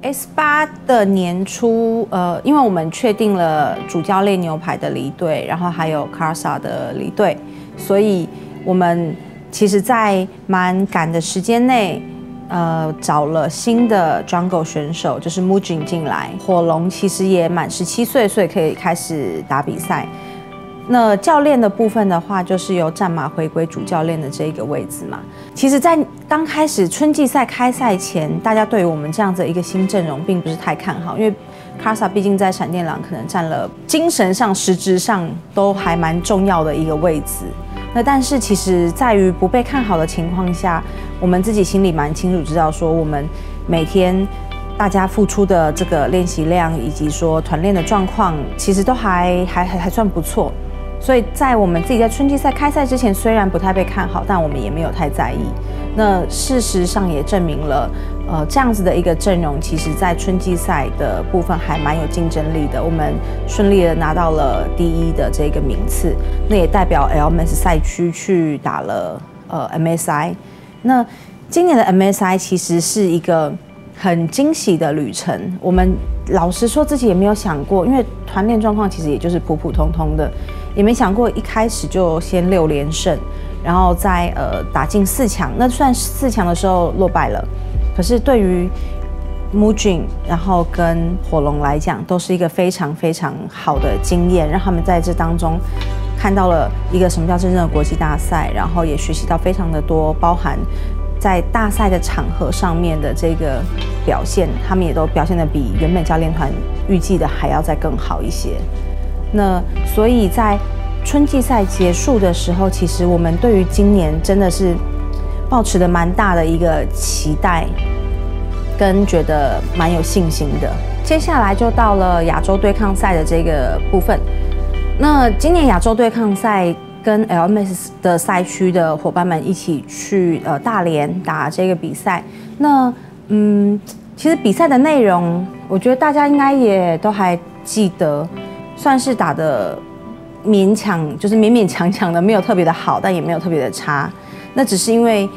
S8的年初，因为我们确定了主教练牛排的离队，然后还有 Karsa 的离队，所以我们其实在蛮赶的时间内，找了新的 Jungle 选手，就是 Mujin 进来。火龙其实也满17岁，所以可以开始打比赛。那教练的部分的话，就是由战马回归主教练的这一个位置嘛。其实，在刚开始春季赛开赛前，大家对于我们这样子的一个新阵容并不是太看好，因为 Karsa 毕竟在闪电狼可能占了精神上、实质上都还蛮重要的一个位置。那但是其实在于不被看好的情况下，我们自己心里蛮清楚知道说，我们每天大家付出的这个练习量，以及说团练的状况，其实都还算不错。所以在我们自己在春季赛开赛之前，虽然不太被看好，但我们也没有太在意。那事实上也证明了，这样子的一个阵容，其实在春季赛的部分还蛮有竞争力的。我们顺利的拿到了第1的这个名次，那也代表 LMS 赛区去打了MSI。那今年的 MSI 其实是一个很惊喜的旅程。我们老实说自己也没有想过，因为团练状况其实也就是普普通通的。也没想过一开始就先6连胜，然后再打进4强。那算4强的时候落败了，可是对于 Mujin 然后跟火龙来讲，都是一个非常非常好的经验，让他们在这当中看到了一个什么叫真正的国际大赛，然后也学习到非常的多，包含在大赛的场合上面的这个表现，他们也都表现得比原本教练团预计的还要再更好一些。那所以在春季赛结束的时候，其实我们对于今年真的是抱持的蛮大的一个期待，跟觉得蛮有信心的。接下来就到了亚洲对抗赛的这个部分。那今年亚洲对抗赛跟 LMS 的赛区的伙伴们一起去大连打这个比赛。那其实比赛的内容，我觉得大家应该也都还记得。算是打的勉强，就是勉勉强强的，没有特别的好，但也没有特别的差。那只是因为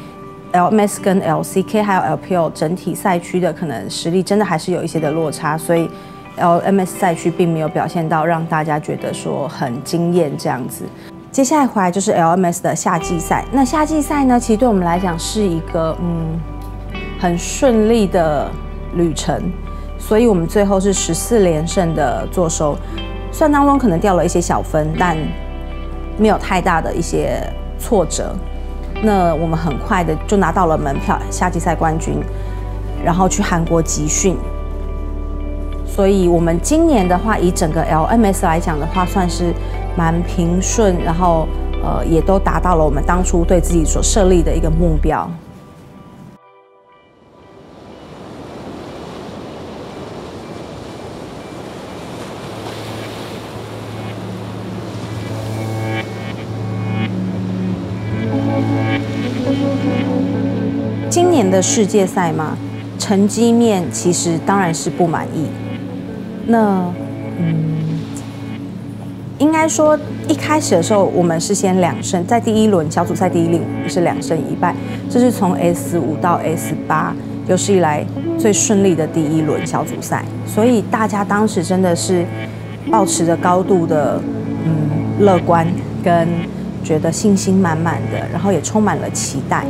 LMS 跟 LCK 还有 LPL 整体赛区的可能实力真的还是有一些的落差，所以 LMS 赛区并没有表现到让大家觉得说很惊艳这样子。接下来回来就是 LMS 的夏季赛。那夏季赛呢，其实对我们来讲是一个很顺利的旅程，所以我们最后是14连胜的作收。虽然当中可能掉了一些小分，但没有太大的一些挫折。那我们很快的就拿到了门票，夏季赛冠军，然后去韩国集训。所以我们今年的话，以整个 LMS 来讲的话，算是蛮平顺，然后也都达到了我们当初对自己所设立的一个目标。今年的世界赛嘛，成绩面其实当然是不满意。那应该说一开始的时候，我们是先2胜，在第1轮小组赛第1轮是2胜1败，这是从 S5 到 S8有史以来最顺利的第1轮小组赛，所以大家当时真的是抱持着高度的乐观跟觉得信心满满的，然后也充满了期待。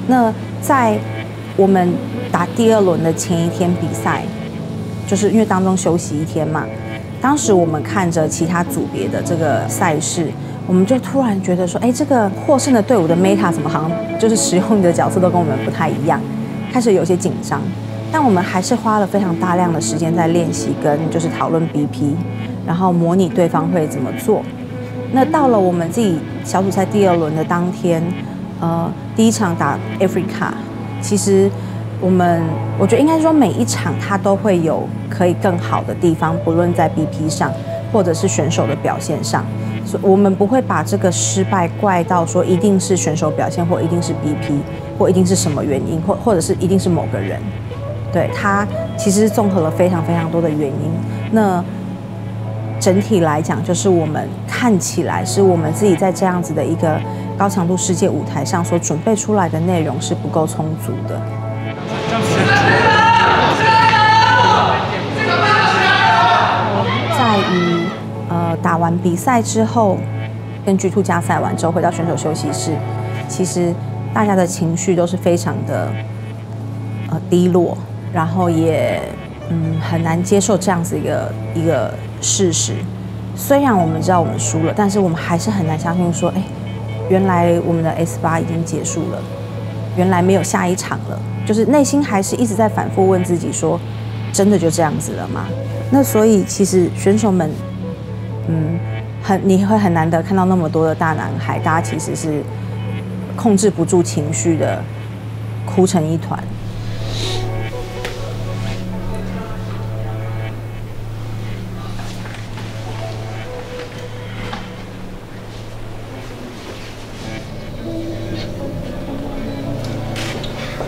那在我们打第2轮的前一天比赛，就是因为当中休息1天嘛，当时我们看着其他组别的这个赛事，我们就突然觉得说，这个获胜的队伍的 meta 怎么好像就是使用的角色都跟我们不太一样，开始有些紧张。但我们还是花了非常大量的时间在练习跟就是讨论 BP， 然后模拟对方会怎么做。那到了我们自己小组赛第2轮的当天，第1场打 Africa， 其实我觉得应该说每一场它都会有可以更好的地方，不论在 BP 上或者是选手的表现上，所以我们不会把这个失败怪到说一定是选手表现，或一定是 BP， 或一定是什么原因，或者是一定是某个人。对，它其实是综合了非常非常多的原因。那整体来讲，就是我们看起来是我们自己在这样子的一个高强度世界舞台上所准备出来的内容是不够充足的。打完比赛之后，跟 G2 加赛完之后回到选手休息室，其实大家的情绪都是非常的低落，然后也很难接受这样子一个事实。虽然我们知道我们输了，但是我们还是很难相信说，哎，原来我们的 S8已经结束了，原来没有下一场了，就是内心还是一直在反复问自己说，真的就这样子了吗？那所以其实选手们，你会很难得看到那么多的大男孩，大家其实是控制不住情绪的，哭成一团。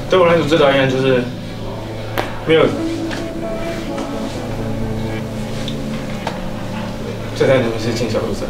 对我来说最讨厌就是没有最讨厌的是进小组赛。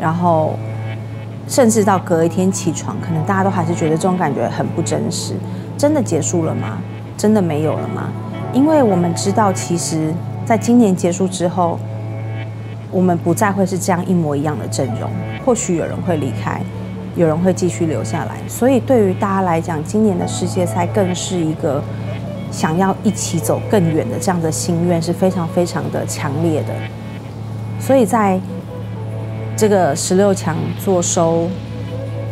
然后，甚至到隔一天起床，可能大家都还是觉得这种感觉很不真实。真的结束了吗？真的没有了吗？因为我们知道，其实在今年结束之后，我们不再会是这样一模一样的阵容。或许有人会离开，有人会继续留下来。所以对于大家来讲，今年的世界赛更是一个想要一起走更远的这样的心愿是非常非常的强烈的。所以在这个16强坐收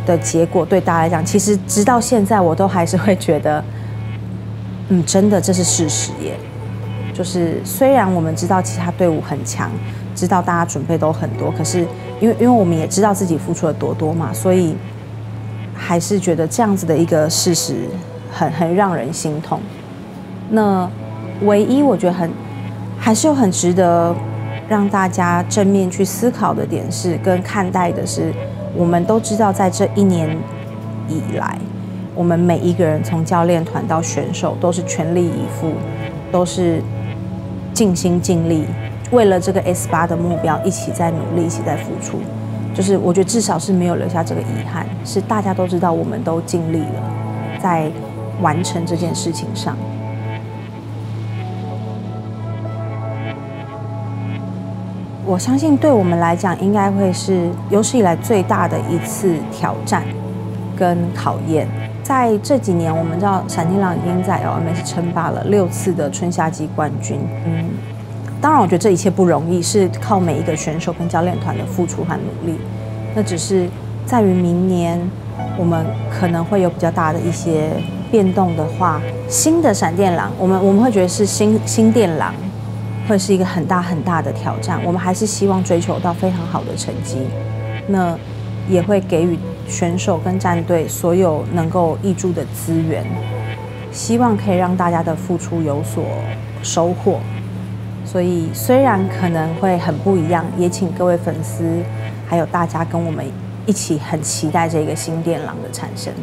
的结果对大家来讲，其实直到现在我都还是会觉得，真的这是事实耶。就是虽然我们知道其他队伍很强，知道大家准备都很多，可是因为我们也知道自己付出了多嘛，所以还是觉得这样子的一个事实很让人心痛。那唯一我觉得还是有很值得让大家正面去思考的点是，跟看待的是，我们都知道在这1年以来，我们每一个人从教练团到选手都是全力以赴，都是尽心尽力，为了这个 S8的目标一起在努力，一起在付出。就是我觉得至少是没有留下这个遗憾，是大家都知道我们都尽力了，在完成这件事情上。我相信对我们来讲，应该会是有史以来最大的一次挑战跟考验。在这几年，我们知道闪电狼已经在 LMS 称霸了6次的春夏季冠军。当然，我觉得这一切不容易，是靠每一个选手跟教练团的付出和努力。那只是在于明年，我们可能会有比较大的一些变动的话，新的闪电狼，我们会觉得是新电狼。会是一个很大很大的挑战，我们还是希望追求到非常好的成绩，那也会给予选手跟战队所有能够挹注的资源，希望可以让大家的付出有所收获。所以虽然可能会很不一样，也请各位粉丝还有大家跟我们一起很期待这个新电狼的产生。